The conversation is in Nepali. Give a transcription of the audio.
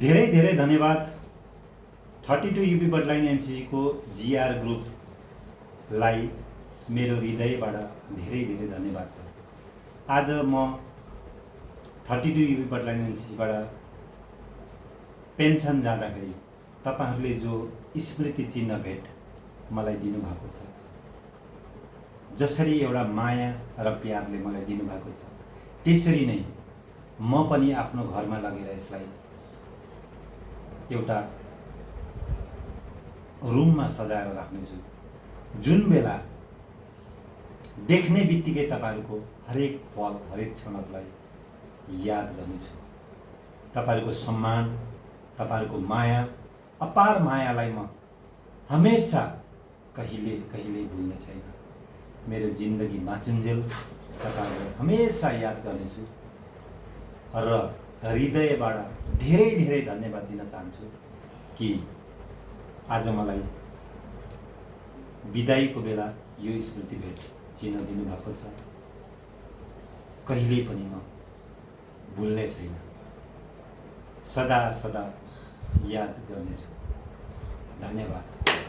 धेरै धेरै धन्यवाद 32 युपी बटलाइन एनसीसीको जीआर ग्रुपलाई मेरो हृदयबाट धेरै धेरै धन्यवाद छ। आज म 32 युपी बटलाइन एनसीसीबाट पेन्सन जाँदाखेरि तपाईहरूले जो स्मृति चिन्ह भेट मलाई दिनुभएको छ, जसरी एउटा माया र प्यारले मलाई दिनुभएको छ, त्यसरी नै म पनि आफ्नो घरमा लगेर यसलाई एउटा रुममा सजाएर राख्नेछु। जुन बेला देख्ने बित्तिकै तपाईहरूको हरेक पल हरेक क्षणलाई याद गर्नेछु। तपाईहरूको सम्मान, तपाईहरूको माया, अपार मायालाई म हमेशा कहिले कहिले भुल्ने छैन। मेरो जिन्दगी बाँचुन्जेल तपाईहरूलाई हमेशा याद गर्नेछु र हृदयबाट धेरै धेरै धन्यवाद दिन चाहन्छु कि आज मलाई बिदाईको बेला यो स्मृति भेट चिन्ह दिनुभएको छ। कहिल्यै पनि म भुल्ने छैन, सदा सदा याद गर्नेछु। धन्यवाद।